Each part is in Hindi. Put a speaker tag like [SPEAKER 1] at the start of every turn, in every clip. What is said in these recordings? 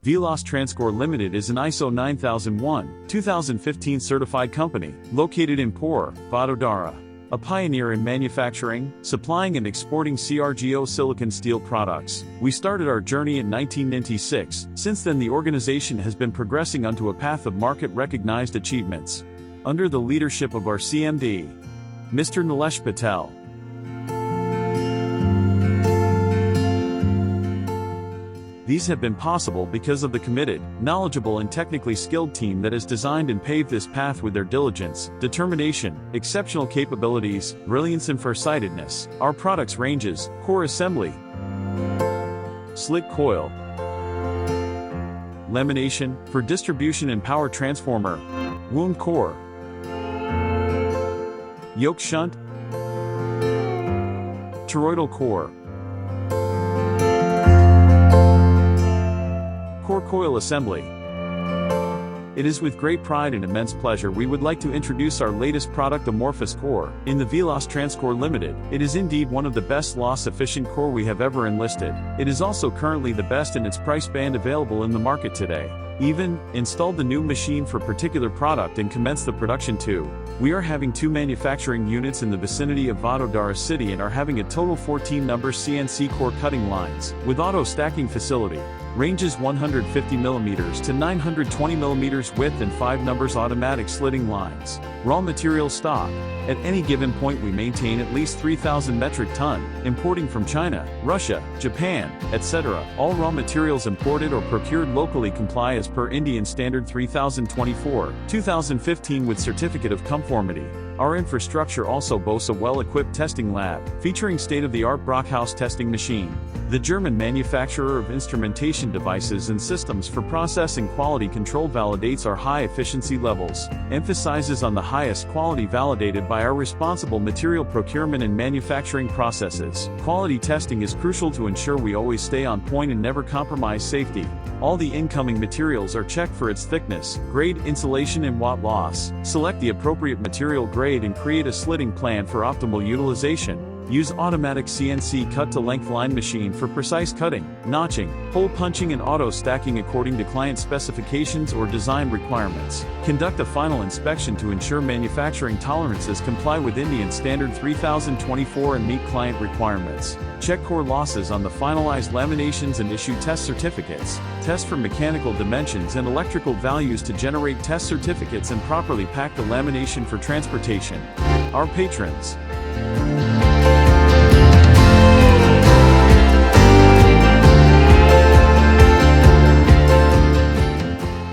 [SPEAKER 1] Velos Transcore Limited is an ISO 9001-2015 certified company, located in Pore, Vadodara. A pioneer in manufacturing, supplying and exporting CRGO silicon steel products. We started our journey in 1996, since then the organization has been progressing onto a path of market-recognized achievements. Under the leadership of our CMD, Mr. Nilesh Patel. These have been possible because of the committed, knowledgeable and technically skilled team that has designed and paved this path with their diligence, determination, exceptional capabilities, brilliance and farsightedness. Our products ranges, core assembly, slick coil, lamination, for distribution and power transformer, wound core, yoke shunt, toroidal core, core coil assembly. It is with great pride and immense pleasure we would like to introduce our latest product, Amorphous Core, in the Velos Transcore Limited. It is indeed one of the best loss-efficient core we have ever enlisted. It is also currently the best in its price band available in the market today. Even installed the new machine for particular product and commenced the production too. We are having 2 manufacturing units in the vicinity of Vadodara city and are having a total 14 number CNC core cutting lines, with auto stacking facility. Ranges 150mm to 920mm width and 5 numbers automatic slitting lines. Raw material stock. At any given point we maintain at least 3,000 metric ton, importing from China, Russia, Japan, etc. All raw materials imported or procured locally comply as per Indian Standard 3024-2015 with Certificate of Conformity. Our infrastructure also boasts a well-equipped testing lab, featuring state-of-the-art Brockhaus testing machine. The German manufacturer of instrumentation devices and systems for process and quality control validates our high efficiency levels, emphasizes on the highest quality validated by our responsible material procurement and manufacturing processes. Quality testing is crucial to ensure we always stay on point and never compromise safety. All the incoming materials are checked for its thickness, grade, insulation and watt loss. Select the appropriate material grade and create a slitting plan for optimal utilization. Use automatic CNC cut-to-length line machine for precise cutting, notching, hole punching and auto stacking according to client specifications or design requirements. Conduct a final inspection to ensure manufacturing tolerances comply with Indian Standard 3024 and meet client requirements. Check core losses on the finalized laminations and issue test certificates. Test for mechanical dimensions and electrical values to generate test certificates and properly pack the lamination for transportation. Our patrons.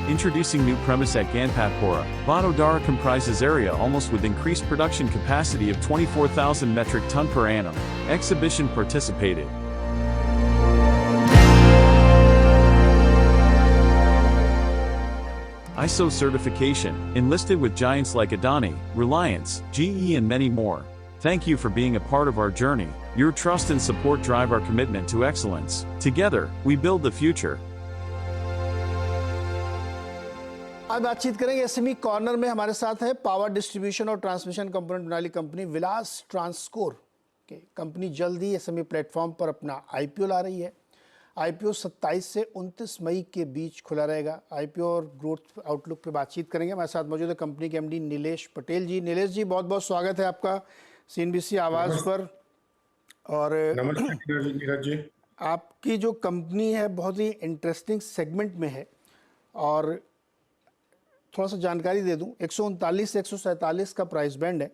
[SPEAKER 1] Introducing new premise at Ganpatpura. Vadodara comprises area almost with increased production capacity of 24,000 metric ton per annum. Exhibition participated. ISO certification, enlisted with giants like Adani, Reliance, GE and many more. Thank you for being a part of our journey. Your trust and support drive our commitment to excellence. Together, we build the future.
[SPEAKER 2] आज बातचीत करेंगे एसएमई कॉर्नर में। हमारे साथ है पावर डिस्ट्रीब्यूशन और ट्रांसमिशन कंपोनेंट बनाने वाली कंपनी विलास ट्रांसकोर के। कंपनी जल्द ही एसएमई प्लेटफॉर्म पर अपना आईपीओ ला रही है। आईपीओ 27 से 29 मई के बीच खुला रहेगा। आईपीओ और ग्रोथ आउटलुक पे बातचीत करेंगे। हमारे साथ मौजूद है कंपनी के एमडी नीलेश पटेल जी। नीलेश जी, बहुत बहुत स्वागत है आपका सीएनबीसी आवाज़ पर। और
[SPEAKER 3] नमस्कार नीरज जी।
[SPEAKER 2] आपकी जो कंपनी है बहुत ही इंटरेस्टिंग सेगमेंट में है, और थोड़ा सा जानकारी दे दूं। 139 से 147 का प्राइस बैंड है।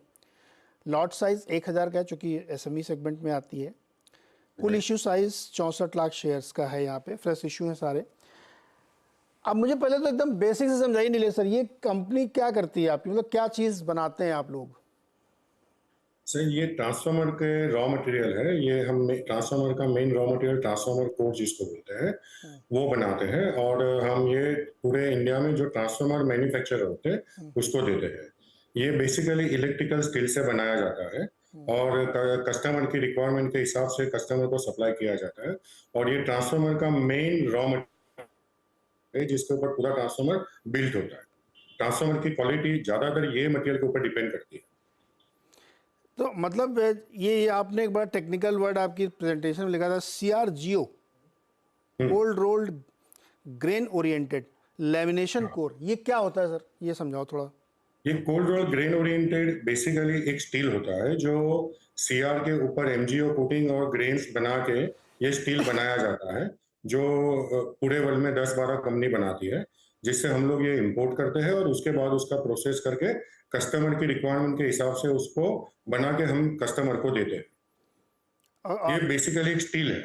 [SPEAKER 2] लॉट साइज 1000 का है, जो कि एसएमई सेगमेंट में आती है। कुल इश्यू साइज 64 लाख शेयर्स का है। यहाँ पे फ्रेश इश्यू है सारे। अब मुझे पहले तो एकदम बेसिक से समझाइए नीलेश सर, ये कंपनी क्या करती है आपकी, मतलब क्या चीज़ बनाते हैं आप लोग?
[SPEAKER 3] सर, ये ट्रांसफार्मर के रॉ मटेरियल है। ये हम ट्रांसफार्मर का main raw material transformer core जिसको बोलते हैं वो बनाते हैं, और हम ये पूरे इंडिया में जो ट्रांसफार्मर मैन्युफैक्चरर होते हैं उसको देते हैं। ये बेसिकली इलेक्ट्रिकल स्टील से बनाया जाता है और कस्टमर की रिक्वायरमेंट के हिसाब से कस्टमर को सप्लाई किया जाता है। और ये ट्रांसफार्मर का मेन रॉ मटेरियल है जिसके ऊपर पूरा ट्रांसफार्मर बिल्ट होता है। ट्रांसफार्मर की क्वालिटी ज्यादातर ये मटेरियल के ऊपर डिपेंड करती है।
[SPEAKER 2] तो मतलब ये आपने एक बार टेक्निकल वर्ड आपकी प्रेजेंटेशन में लिखा था CRGO, cold rolled grain oriented lamination core, ये क्या होता है सर, ये समझाओ थोड़ा।
[SPEAKER 3] ये cold roll grain oriented basically एक स्टील होता है जो सीआर के ऊपर एमजीओ कोटिंग और ग्रेन्स बना के ये स्टील बनाया जाता है, जो पूरे वर्ल्ड में 10-12 कंपनी बनाती है, जिससे हम लोग ये इंपोर्ट करते हैं और उसके बाद उसका प्रोसेस करके कस्टमर की रिक्वायरमेंट के हिसाब से उसको बना के हम कस्टमर को देते हैं। ये बेसिकली एक स्टील है।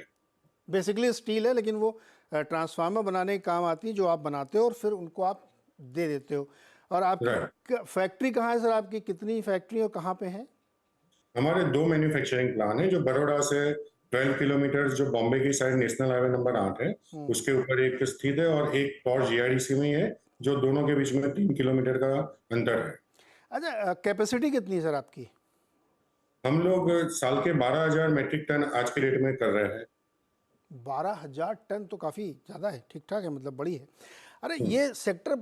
[SPEAKER 2] बेसिकली स्टील है, लेकिन वो ट्रांसफार्मर बनाने के काम आती है, जो आप बनाते हो और फिर उनको आप दे देते हो। और आपकी फैक्ट्री कहाँ है सर, आपकी कितनी फैक्ट्री और कहाँ पे है?
[SPEAKER 3] हमारे 2 मैन्युफैक्चरिंग प्लान है, जो बड़ौदा से 12 किलोमीटर जो बॉम्बे की साइड नेशनल हाईवे नंबर 8 है, उसके ऊपर एक स्थित है, और एक और जीआईडीसी में ही है, जो दोनों के बीच में 3 किलोमीटर का अंतर है।
[SPEAKER 2] अच्छा, कैपेसिटी कितनी है सर आपकी?
[SPEAKER 3] हम लोग साल के 12,000 मेट्रिक टन आज के रेट में कर रहे हैं।
[SPEAKER 2] 12,000 टन तो काफ़ी ज़्यादा है, ठीक ठाक है, मतलब बड़ी है। अरे ये सेक्टर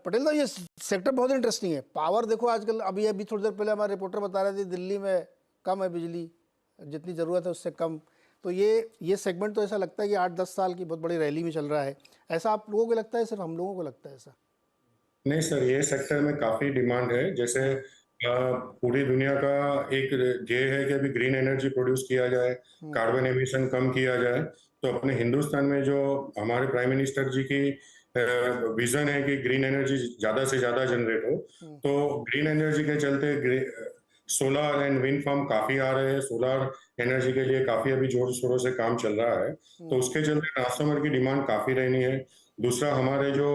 [SPEAKER 2] पटेल साहब, ये सेक्टर बहुत इंटरेस्टिंग है। पावर देखो आजकल, अभी थोड़ी देर पहले हमारे रिपोर्टर बता रहे थे दिल्ली में कम है बिजली, जितनी ज़रूरत है उससे कम। तो ये सेगमेंट तो ऐसा लगता है कि 8-10 साल की बहुत बड़ी रैली में चल रहा है। ऐसा आप लोगों को लगता है, सिर्फ हम लोगों को लगता है ऐसा?
[SPEAKER 3] नहीं सर, ये सेक्टर में काफ़ी डिमांड है। जैसे पूरी दुनिया का एक ध्येय है कि अभी ग्रीन एनर्जी प्रोड्यूस किया जाए, कार्बन एमिशन कम किया जाए। तो अपने हिंदुस्तान में जो हमारे प्राइम मिनिस्टर जी की विजन है कि ग्रीन एनर्जी ज़्यादा से ज़्यादा जनरेट हो, तो ग्रीन एनर्जी के चलते सोलर एंड विंड फार्म काफ़ी आ रहे हैं। सोलर एनर्जी के लिए काफ़ी अभी जोर शोरों से काम चल रहा है, तो उसके चलते ट्रांसफार्मर की डिमांड काफ़ी रहनी है। दूसरा, हमारे जो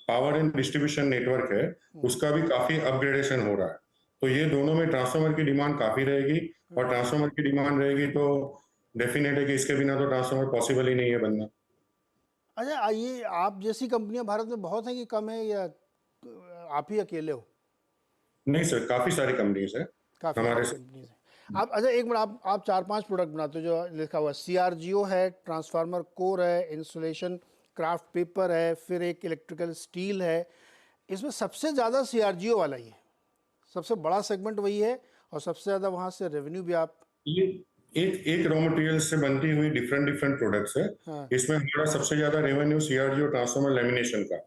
[SPEAKER 3] पावर एंड डिस्ट्रीब्यूशन नेटवर्क है, उसका भी काफ़ी अपग्रेडेशन हो रहा है। तो ये दोनों में ट्रांसफार्मर की डिमांड काफ़ी रहेगी, और ट्रांसफार्मर की डिमांड रहेगी तो डेफिनेट है कि इसके बिना तो ट्रांसफार्मर पॉसिबल ही नहीं है बनना।
[SPEAKER 2] अच्छा, ये आप जैसी कंपनियां भारत में बहुत हैं कि कम है, या आप ही अकेले हो?
[SPEAKER 3] नहीं सर, काफ़ी सारी कंपनीज है
[SPEAKER 2] काफ़ी
[SPEAKER 3] हमारे
[SPEAKER 2] सारी कंपनीज हैं। आप अच्छा, एक मिनट, आप 4-5 प्रोडक्ट बनाते हो जो लिखा हुआ है, सीआरजीओ है, ट्रांसफार्मर कोर है, इंसुलेशन क्राफ्ट पेपर है, फिर एक इलेक्ट्रिकल स्टील है। इसमें सबसे ज़्यादा सीआरजीओ वाला ही है, सबसे बड़ा सेगमेंट वही है, और सबसे ज़्यादा वहाँ से रेवेन्यू भी आप।
[SPEAKER 3] ये एक रॉ मटेरियल से बनती हुई डिफरेंट प्रोडक्ट्स है।
[SPEAKER 2] हाँ।
[SPEAKER 3] इसमें हमारा सबसे ज़्यादा रेवेन्यू सीआरजीओ ट्रांसफार्मर लेमिनेशन का।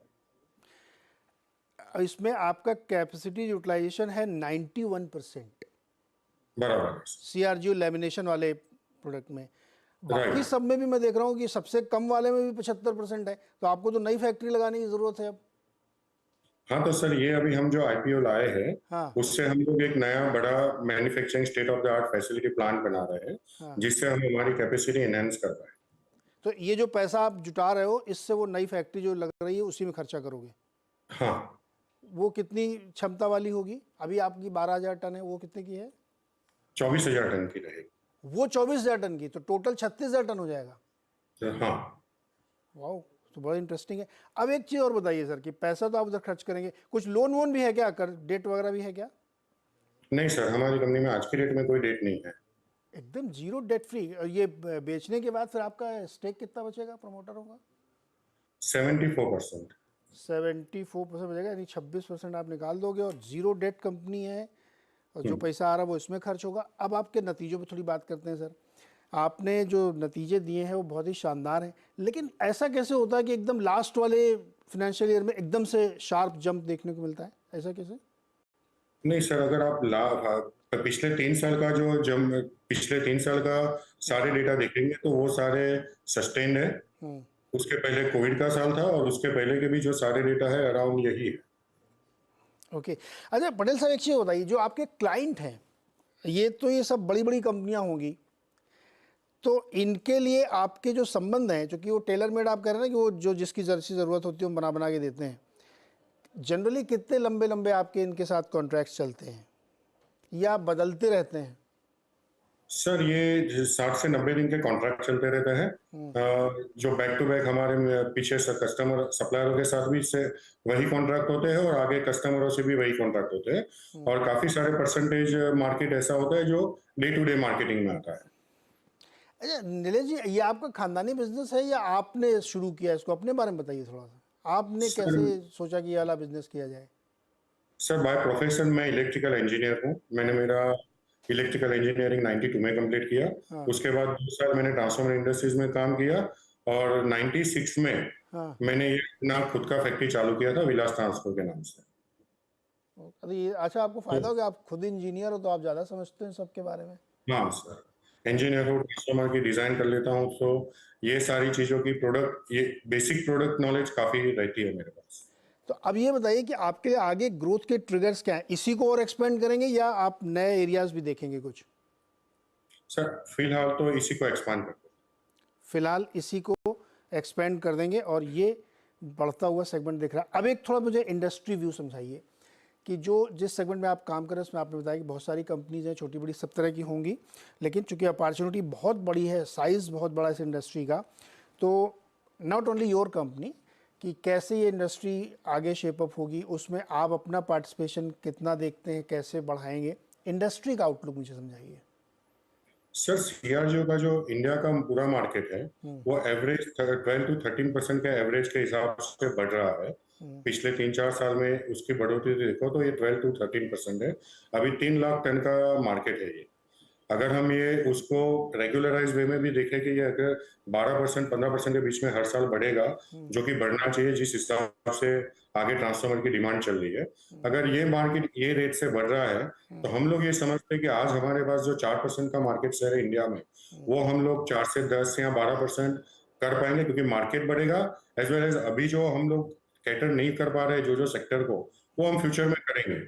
[SPEAKER 2] इसमें आपका कैपेसिटी यूटिलाइजेशन है 91%
[SPEAKER 3] बराबर।
[SPEAKER 2] सीआरजीओ लेमिनेशन वाले प्रोडक्ट में। बाकी
[SPEAKER 3] राइट।
[SPEAKER 2] सब में भी मैं देख रहा हूँ कि सबसे कम वाले में भी 75% है। तो आपको तो नई फैक्ट्री लगाने की ज़रूरत है अब।
[SPEAKER 3] हाँ तो सर, ये अभी हम जो आईपीओ लाए हैं,
[SPEAKER 2] हाँ।
[SPEAKER 3] उससे हम लोग एक नया बड़ा manufacturing state of the art facility plan बना रहे हैं,
[SPEAKER 2] हाँ।
[SPEAKER 3] जिससे हम हमारी कैपेसिटी एनहांस कर रहे हैं।
[SPEAKER 2] तो ये जो पैसा आप जुटा रहे हो, इससे वो नई फैक्ट्री जो लग रही है उसी में खर्चा करोगे?
[SPEAKER 3] हाँ।
[SPEAKER 2] वो कितनी क्षमता वाली होगी? अभी आपकी 12,000 टन है, वो कितने की है?
[SPEAKER 3] 24,000 टन की रहेगी।
[SPEAKER 2] वो 24,000 टन की, तो टोटल 36,000 टन हो जाएगा।
[SPEAKER 3] तो हाँ।
[SPEAKER 2] वाह, तो बड़ा इंटरेस्टिंग है। अब एक चीज़ और बताइए सर, कि पैसा तो आप उधर खर्च करेंगे, कुछ लोन वोन भी है क्या, कर डेट वगैरह भी है क्या?
[SPEAKER 3] नहीं सर, हमारी कंपनी में आज की डेट में कोई डेट नहीं है।
[SPEAKER 2] एकदम जीरो डेट फ्री। ये बेचने के बाद फिर आपका स्टेक कितना बचेगा, प्रमोटर होगा?
[SPEAKER 3] 74%।
[SPEAKER 2] 74% बचेगा, यानी 26% आप निकाल दोगे, और जीरो डेट कंपनी है, और जो पैसा आ रहा है वो इसमें खर्च होगा। अब आपके नतीजों पर थोड़ी बात करते हैं सर। आपने जो नतीजे दिए हैं वो बहुत ही शानदार हैं, लेकिन ऐसा कैसे होता है कि एकदम लास्ट वाले फाइनेंशियल ईयर में एकदम से शार्प जंप देखने को मिलता है, ऐसा कैसे?
[SPEAKER 3] नहीं सर, अगर आप पिछले 3 साल का पिछले 3 साल का सारे डेटा देखेंगे तो वो सारे सस्टेन्ड है। उसके पहले कोविड का साल था, और उसके पहले के भी जो सारे डेटा है अराउंड यही है।
[SPEAKER 2] ओके। अच्छा पटेल साहब, एक चीज़ बताइए, जो आपके क्लाइंट हैं, ये सब बड़ी बड़ी कंपनियां होंगी, तो इनके लिए आपके जो संबंध हैं, क्योंकि वो टेलर मेड आप कह रहे हैं ना, कि वो जो जिसकी जर्सी ज़रूरत होती है वो बना बना के देते हैं, जनरली कितने लंबे लंबे आपके इनके साथ कॉन्ट्रैक्ट्स चलते हैं, या बदलते रहते हैं?
[SPEAKER 3] सर, ये 60 से 90 दिन के कॉन्ट्रैक्ट चलते रहते हैं, जो बैक टू बैक हमारे पीछे से कस्टमर सप्लायरों के साथ भी से वही कॉन्ट्रैक्ट होते हैं, और आगे कस्टमरों से भी वही कॉन्ट्रैक्ट होते हैं, और काफी सारे परसेंटेज मार्केट ऐसा होता है जो डे टू डे मार्केटिंग में आता है।
[SPEAKER 2] अच्छा नीलेश जी, ये आपका खानदानी बिजनेस है या आपने शुरू किया इसको? अपने बारे में बताइए थोड़ा सा, आपने कैसे सोचा कि ये वाला बिजनेस किया जाए?
[SPEAKER 3] सर, बाय प्रोफेशन मैं इलेक्ट्रिकल इंजीनियर हूँ। मैंने मेरा इलेक्ट्रिकल इंजीनियरिंग 92 में कंप्लीट किया। उसके बाद 2 साल मैंने ट्रांसफार्मर इंडस्ट्रीज में काम किया, और 96 में
[SPEAKER 2] हाँ।
[SPEAKER 3] मैंने ये अपना खुद का फैक्ट्री चालू किया था विलास ट्रांसको के नाम से।
[SPEAKER 2] अरे ये अच्छा, आपको फायदा हो गया, आप खुद इंजीनियर हो तो आप ज़्यादा समझते हैं सबके बारे में।
[SPEAKER 3] हाँ सर, इंजीनियर हूँ, ट्रांसफार्मर की डिजाइन कर लेता हूँ, तो ये सारी चीजों की प्रोडक्ट, ये बेसिक प्रोडक्ट नॉलेज काफी रहती है मेरे पास।
[SPEAKER 2] तो अब ये बताइए कि आपके आगे ग्रोथ के ट्रिगर्स क्या हैं? इसी को और एक्सपेंड करेंगे या आप नए एरियाज भी देखेंगे कुछ?
[SPEAKER 3] सर फिलहाल तो इसी को एक्सपांड करते हैं।
[SPEAKER 2] फिलहाल इसी को एक्सपेंड कर देंगे और ये बढ़ता हुआ सेगमेंट दिख रहा है। अब एक थोड़ा मुझे इंडस्ट्री व्यू समझाइए कि जिस सेगमेंट में आप काम कर रहे हैं उसमें आपने बताया कि बहुत सारी कंपनीज हैं, छोटी बड़ी सब तरह की होंगी, लेकिन चूंकि अपॉर्चुनिटी बहुत बड़ी है, साइज़ बहुत बड़ा है इस इंडस्ट्री का, तो नॉट ओनली योर कंपनी कि कैसे ये इंडस्ट्री आगे शेप अप होगी, उसमें आप अपना पार्टिसिपेशन कितना देखते हैं, कैसे बढ़ाएंगे, इंडस्ट्री का आउटलुक मुझे समझाइए।
[SPEAKER 3] सर सीआरजीओ का जो इंडिया का पूरा मार्केट है वो एवरेज 12 to 13% के एवरेज के हिसाब से बढ़ रहा है। पिछले 3-4 साल में उसकी बढ़ोतरी देखो तो ये 12 to 13% है। अभी 3 लाख टन का मार्केट है ये। अगर हम ये उसको रेगुलराइज वे में भी देखें कि ये अगर 12% 15% के बीच में हर साल बढ़ेगा, जो कि बढ़ना चाहिए जिस हिसाब से आगे ट्रांसफार्मर की डिमांड चल रही है, अगर ये मार्केट ये रेट से बढ़ रहा है तो हम लोग ये समझते हैं कि आज हमारे पास जो 4% का मार्केट शेयर है इंडिया में, वो हम लोग 4 से 10 या 12% कर पाएंगे, क्योंकि मार्केट बढ़ेगा एज वेल एज अभी जो हम लोग कैटर नहीं कर पा रहे जो सेक्टर को, वो हम फ्यूचर में करेंगे।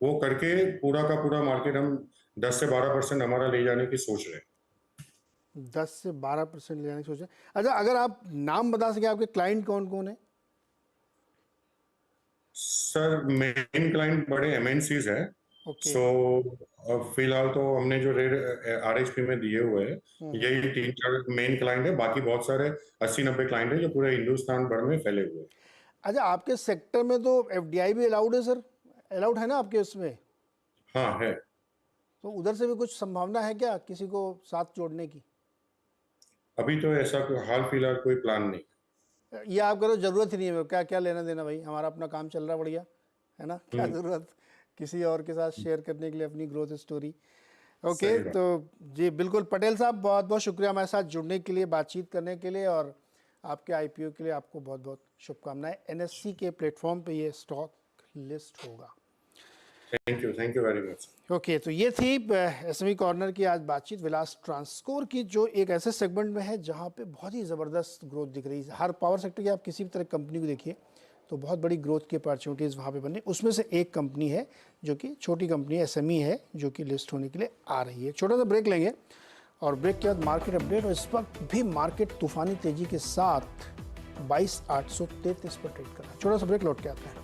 [SPEAKER 3] वो करके पूरा का पूरा मार्केट हम 10 से 12% हमारा ले जाने की सोच रहे हैं।
[SPEAKER 2] 10 से 12% ले जाने की सोच रहे हैं। अच्छा, अगर आप नाम बता सके आपके क्लाइंट कौन कौन है?
[SPEAKER 3] सर मेन क्लाइंट बड़े एमएनसीज है।
[SPEAKER 2] ओके।
[SPEAKER 3] सो फिलहाल तो हमने जो रेट आरएचपी में दिए हुए हैं यही 3-4 मेन क्लाइंट है, बाकी बहुत सारे 80-90 क्लाइंट है जो पूरे हिंदुस्तान भर में फैले हुए हैं।
[SPEAKER 2] अच्छा, आपके सेक्टर में तो एफडीआई भी अलाउड है सर? अलाउड है ना आपके उसमें?
[SPEAKER 3] हाँ है।
[SPEAKER 2] तो उधर से भी कुछ संभावना है क्या किसी को साथ जोड़ने की?
[SPEAKER 3] अभी तो ऐसा हाल फिलहाल कोई प्लान नहीं।
[SPEAKER 2] ये आप करो, जरूरत ही नहीं है, क्या क्या लेना देना भाई, हमारा अपना काम चल रहा बढ़िया है ना, क्या जरूरत किसी और के साथ शेयर करने के लिए अपनी ग्रोथ स्टोरी। ओके, तो जी बिल्कुल पटेल साहब, बहुत बहुत शुक्रिया हमारे साथ जुड़ने के लिए, बातचीत करने के लिए, और आपके आईपीओ के लिए आपको बहुत बहुत शुभकामनाएं। एनएससी के प्लेटफॉर्म पे ये स्टॉक लिस्ट होगा।
[SPEAKER 3] Thank you very much.
[SPEAKER 2] Okay, तो ये थी एसएमई कॉर्नर की आज बातचीत विलास ट्रांसकोर की, जो एक ऐसे सेगमेंट में है जहाँ पे बहुत ही ज़बरदस्त ग्रोथ दिख रही है। हर पावर सेक्टर की आप किसी भी तरह कंपनी को देखिए तो बहुत बड़ी ग्रोथ की अपॉर्चुनिटीज़ वहाँ पे बनी। उसमें से एक कंपनी है जो कि छोटी कंपनी एसएमई है, जो कि लिस्ट होने के लिए आ रही है। छोटा सा ब्रेक लेंगे और ब्रेक के बाद मार्केट अपडेट, और इस वक्त भी मार्केट तूफानी तेज़ी के साथ 22,833 पर ट्रेड कर रहा है। छोटा सा ब्रेक, लौट के आते हैं।